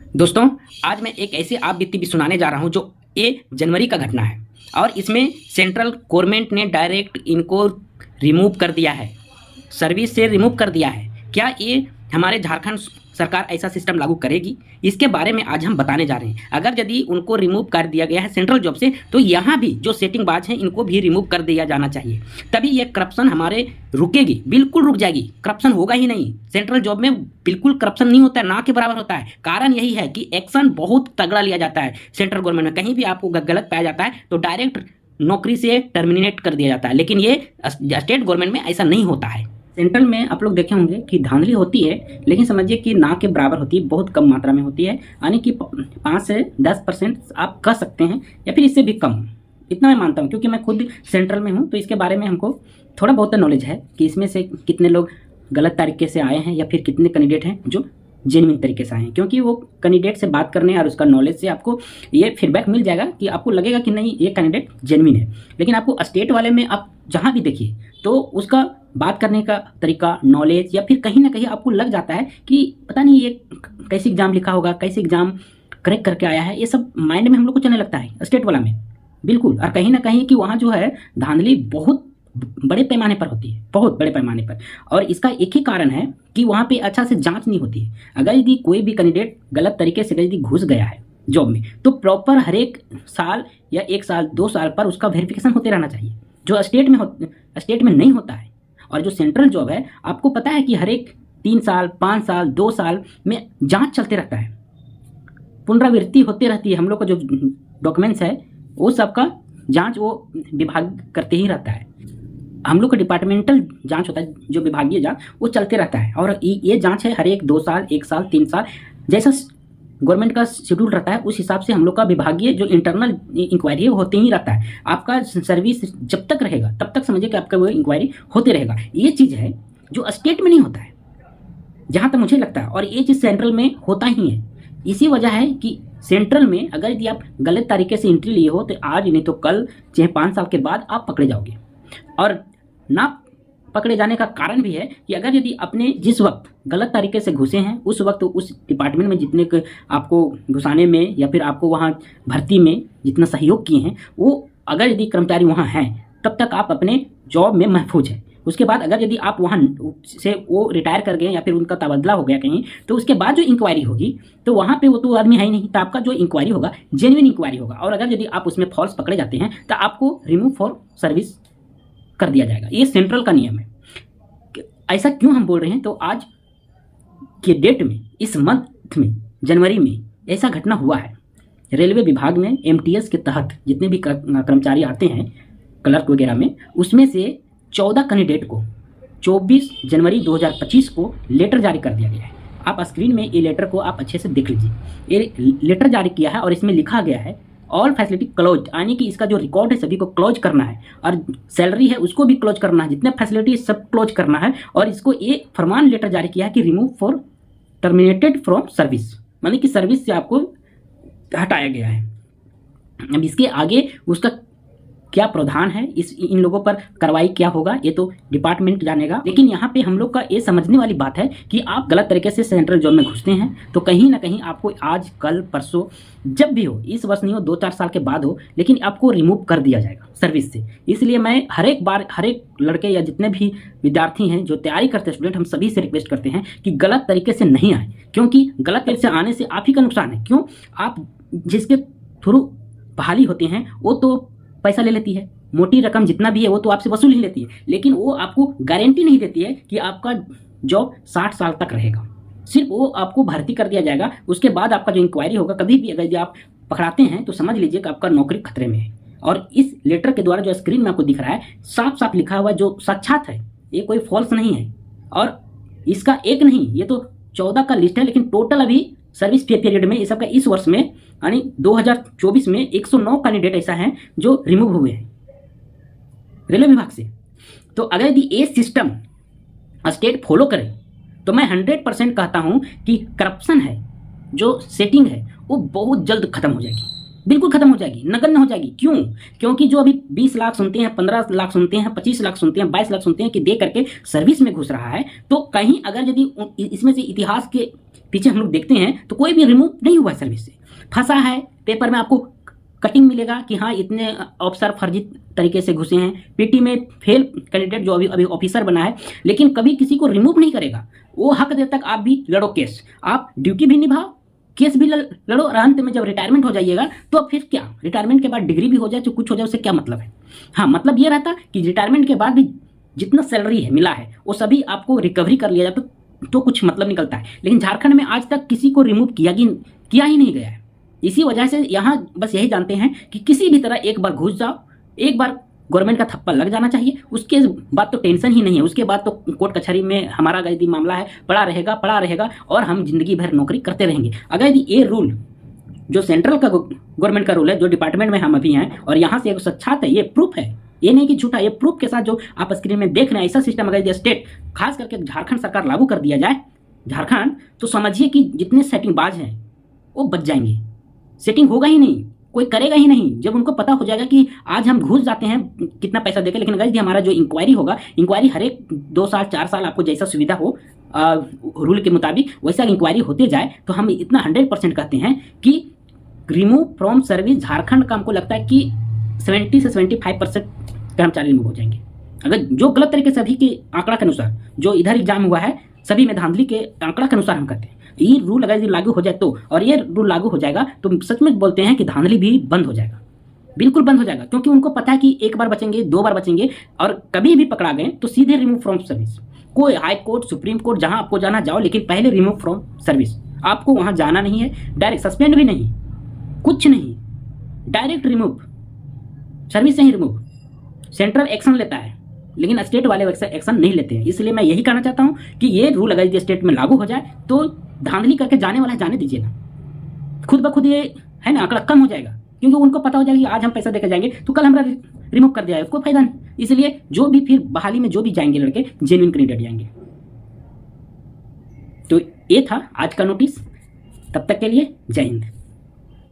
दोस्तों, आज मैं एक ऐसी आप बीती भी सुनाने जा रहा हूं जो ये जनवरी का घटना है और इसमें सेंट्रल गवर्नमेंट ने डायरेक्ट इनको रिमूव कर दिया है, सर्विस से रिमूव कर दिया है। क्या ये हमारे झारखंड सरकार ऐसा सिस्टम लागू करेगी? इसके बारे में आज हम बताने जा रहे हैं। अगर यदि उनको रिमूव कर दिया गया है सेंट्रल जॉब से, तो यहाँ भी जो सेटिंग बाज हैं इनको भी रिमूव कर दिया जाना चाहिए, तभी ये करप्शन हमारे रुकेगी, बिल्कुल रुक जाएगी। करप्शन होगा ही नहीं, सेंट्रल जॉब में बिल्कुल करप्शन नहीं होता है, ना के बराबर होता है। कारण यही है कि एक्शन बहुत तगड़ा लिया जाता है सेंट्रल गवर्नमेंट में। कहीं भी आपको गलत पाया जाता है तो डायरेक्ट नौकरी से टर्मिनेट कर दिया जाता है, लेकिन ये स्टेट गवर्नमेंट में ऐसा नहीं होता है। सेंट्रल में आप लोग देखे होंगे कि धांधली होती है, लेकिन समझिए कि ना के बराबर होती है, बहुत कम मात्रा में होती है। यानी कि 5 से 10% आप कह सकते हैं, या फिर इससे भी कम। इतना मैं मानता हूँ, क्योंकि मैं खुद सेंट्रल में हूँ, तो इसके बारे में हमको थोड़ा बहुत नॉलेज है कि इसमें से कितने लोग गलत तरीके से आए हैं या फिर कितने कैंडिडेट हैं जो जेन्युइन तरीके से आए हैं। क्योंकि वो कैंडिडेट से बात करने और उसका नॉलेज से आपको ये फीडबैक मिल जाएगा कि आपको लगेगा कि नहीं, ये कैंडिडेट जेन्युइन है। लेकिन आपको स्टेट वाले में आप जहाँ भी देखिए तो उसका बात करने का तरीका, नॉलेज, या फिर कहीं ना कहीं आपको लग जाता है कि पता नहीं ये कैसे एग्जाम लिखा होगा, कैसे एग्जाम करेक्ट करके आया है। ये सब माइंड में हम लोग को चलने लगता है स्टेट वाला में, बिल्कुल। और कहीं ना कहीं कि वहाँ जो है धांधली बहुत बड़े पैमाने पर होती है, बहुत बड़े पैमाने पर। और इसका एक ही कारण है कि वहाँ पे अच्छा से जांच नहीं होती है। अगर यदि कोई भी कैंडिडेट गलत तरीके से यदि घुस गया है जॉब में, तो प्रॉपर हर एक साल या 1 साल 2 साल पर उसका वेरिफिकेशन होते रहना चाहिए, जो स्टेट में नहीं होता है। और जो सेंट्रल जॉब है, आपको पता है कि हर एक 3 साल 5 साल 2 साल में जांच चलते रहता है, पुनरावृत्ति होती रहती है। हम लोग का जो डॉक्यूमेंट्स है वो सबका जांच वो विभाग करते ही रहता है। हम लोग का डिपार्टमेंटल जांच होता है, जो विभागीय जांच वो चलते रहता है। और ये जांच है हर एक 2 साल 1 साल 3 साल, जैसा गवर्नमेंट का शेड्यूल रहता है उस हिसाब से हम लोग का विभागीय जो इंटरनल इंक्वायरी है वो होते ही रहता है। आपका सर्विस जब तक रहेगा तब तक समझिए कि आपका वो इंक्वायरी होते रहेगा। ये चीज़ है जो स्टेट में नहीं होता है, जहाँ तक मुझे लगता है। और ये चीज़ सेंट्रल में होता ही है। इसी वजह है कि सेंट्रल में अगर यदि आप गलत तरीके से एंट्री लिए हो, तो आज नहीं तो कल, चाहे 5 साल के बाद आप पकड़े जाओगे। और ना पकड़े जाने का कारण भी है कि अगर यदि अपने जिस वक्त गलत तरीके से घुसे हैं, उस वक्त उस डिपार्टमेंट में जितने आपको घुसाने में या फिर आपको वहाँ भर्ती में जितना सहयोग किए हैं, वो अगर यदि कर्मचारी वहाँ हैं, तब तक आप अपने जॉब में महफूज हैं। उसके बाद अगर यदि आप वहाँ से वो रिटायर कर गए या फिर उनका तबादला हो गया कहीं, तो उसके बाद जो इंक्वायरी होगी, तो वहाँ पे वो तो आदमी है ही नहीं, तो आपका जो इंक्वायरी होगा जेन्युइन इंक्वायरी होगा। और अगर यदि आप उसमें फॉल्स पकड़े जाते हैं तो आपको रिमूव फॉर सर्विस कर दिया जाएगा। ये सेंट्रल का नियम है। ऐसा क्यों हम बोल रहे हैं, तो आज के डेट में, इस मंथ में, जनवरी में ऐसा घटना हुआ है। रेलवे विभाग में MTS के तहत जितने भी कर्मचारी आते हैं क्लर्क वगैरह में, उसमें से 14 कैंडिडेट को 24 जनवरी 2025 को लेटर जारी कर दिया गया है। आप स्क्रीन में ये लेटर को आप अच्छे से देख लीजिए। ये लेटर जारी किया है और इसमें लिखा गया है ऑल फैसिलिटी क्लोज, यानी कि इसका जो रिकॉर्ड है सभी को क्लोज करना है, और सैलरी है उसको भी क्लोज करना है, जितने फैसिलिटी सब क्लोज करना है। और इसको ये फरमान लेटर जारी किया है कि remove for terminated from service, मानी कि सर्विस से आपको हटाया गया है। अब इसके आगे उसका क्या प्रावधान है, इन लोगों पर कार्रवाई क्या होगा, ये तो डिपार्टमेंट जानेगा। लेकिन यहाँ पे हम लोग का ये समझने वाली बात है कि आप गलत तरीके से सेंट्रल जॉब में घुसते हैं, तो कहीं ना कहीं आपको आज कल परसों जब भी हो, इस वर्ष नहीं हो 2-4 साल के बाद हो, लेकिन आपको रिमूव कर दिया जाएगा सर्विस से। इसलिए मैं हर एक लड़के या जितने भी विद्यार्थी हैं जो तैयारी करते हैं, स्टूडेंट, हम सभी से रिक्वेस्ट करते हैं कि गलत तरीके से नहीं आए, क्योंकि गलत तरीके से आने से आप ही का नुकसान है। क्यों? आप जिसके थ्रू बहाली होते हैं वो तो पैसा ले लेती है, मोटी रकम जितना भी है वो तो आपसे वसूल ही लेती है, लेकिन वो आपको गारंटी नहीं देती है कि आपका जॉब 60 साल तक रहेगा। सिर्फ वो आपको भर्ती कर दिया जाएगा, उसके बाद आपका जो इंक्वायरी होगा, कभी भी अगर आप पकड़ाते हैं तो समझ लीजिए कि आपका नौकरी खतरे में है। और इस लेटर के द्वारा जो स्क्रीन में आपको दिख रहा है, साफ साफ लिखा हुआ जो साक्षात है, ये कोई फॉल्स नहीं है। और इसका एक नहीं, ये तो 14 का लिस्ट है, लेकिन टोटल अभी सर्विस पीरियड में, ये सबका इस वर्ष में यानी 2024 में 109 कैंडिडेट ऐसा हैं जो रिमूव हुए हैं रेलवे विभाग से। तो अगर यदि ये सिस्टम स्टेट फॉलो करे, तो मैं 100% कहता हूं कि करप्शन है, जो सेटिंग है, वो बहुत जल्द खत्म हो जाएगी। बिल्कुल खत्म हो जाएगी, नगण्य हो जाएगी। क्यों? क्योंकि जो अभी 20 लाख सुनते हैं, 15 लाख सुनते हैं, 25 लाख सुनते हैं, 22 लाख सुनते हैं कि दे करके सर्विस में घुस रहा है, तो कहीं अगर यदि इसमें से इतिहास के पीछे हम लोग देखते हैं तो कोई भी रिमूव नहीं हुआ सर्विस से। फंसा है, पेपर में आपको कटिंग मिलेगा कि हाँ इतने अफसर फर्जी तरीके से घुसे हैं, पीटी में फेल कैंडिडेट जो अभी ऑफिसर बना है, लेकिन कभी किसी को रिमूव नहीं करेगा। वो हक देर तक आप भी लड़ो केस, आप ड्यूटी भी निभाओ, केस भी लड़ो, और अंत में जब रिटायरमेंट हो जाइएगा तो फिर क्या, रिटायरमेंट के बाद डिग्री भी हो जाए तो कुछ हो जाए, उससे क्या मतलब है। हाँ, मतलब ये रहता कि रिटायरमेंट के बाद भी जितना सैलरी है मिला है वो सभी आपको रिकवरी कर लिया जाता तो कुछ मतलब निकलता है। लेकिन झारखंड में आज तक किसी को रिमूव किया ही नहीं गया है। इसी वजह से यहाँ बस यही जानते हैं कि किसी भी तरह एक बार घुस जाओ, एक बार गवर्नमेंट का थप्पा लग जाना चाहिए, उसके बाद तो टेंशन ही नहीं है। उसके बाद तो कोर्ट कचहरी में हमारा यदि मामला है पड़ा रहेगा और हम जिंदगी भर नौकरी करते रहेंगे। अगर यदि ये रूल जो सेंट्रल का गवर्नमेंट का रूल है, जो डिपार्टमेंट में हम अभी हैं और यहाँ से एक सच्चात है, ये प्रूफ है, ये नहीं कि झूठा, ये प्रूफ के साथ जो आप स्क्रीन में देख रहे हैं, ऐसा सिस्टम अगर स्टेट खास करके झारखंड सरकार लागू कर दिया जाए झारखंड, तो समझिए कि जितने सेटिंग बाज हैं वो बच जाएंगे। सेटिंग होगा ही नहीं, कोई करेगा ही नहीं। जब उनको पता हो जाएगा कि आज हम घुस जाते हैं कितना पैसा देकर, लेकिन अगर हमारा जो इंक्वायरी होगा, इंक्वायरी हर एक 2 साल 4 साल आपको जैसा सुविधा हो रूल के मुताबिक वैसा इंक्वायरी होते जाए, तो हम इतना 100% कहते हैं कि रिमूव फ्रॉम सर्विस झारखंड का हमको लगता है कि 70 से 75% कर्मचारी रिमूव हो जाएंगे। अगर जो गलत तरीके से अभी के आंकड़ा के अनुसार जो इधर एग्जाम हुआ है, सभी में धांधली के आंकड़ा के अनुसार हम कहते हैं ये रूल अगर लागू हो जाए तो, और ये रूल लागू हो जाएगा तो सच में बोलते हैं कि धांधली भी बंद हो जाएगा, बिल्कुल बंद हो जाएगा। क्योंकि उनको पता है कि एक बार बचेंगे, 2 बार बचेंगे, और कभी भी पकड़ा गए तो सीधे रिमूव फ्रॉम सर्विस। कोई हाई कोर्ट, सुप्रीम कोर्ट, जहां आपको जाना जाओ, लेकिन पहले रिमूव फ्रॉम सर्विस। आपको वहां जाना नहीं है, डायरेक्ट सस्पेंड भी नहीं, कुछ नहीं, डायरेक्ट रिमूव, सर्विस से ही रिमूव। सेंट्रल एक्शन लेता है लेकिन स्टेट वाले एक्शन नहीं लेते हैं। इसलिए मैं यही कहना चाहता हूं कि ये रूल अगर स्टेट में लागू हो जाए तो धांधली करके जाने वाला है जाने दीजिए ना, खुद ब खुद ये है ना आंकड़ा कम हो जाएगा। क्योंकि उनको पता हो जाएगा कि आज हम पैसा देकर जाएंगे तो कल हमारा रिमूव कर दिया है, उसको फायदा नहीं। इसलिए जो भी फिर बहाली में जो भी जाएंगे लड़के जेन्युइन कैंडिडेट जाएंगे। तो ये था आज का नोटिस। तब तक के लिए जय हिंद।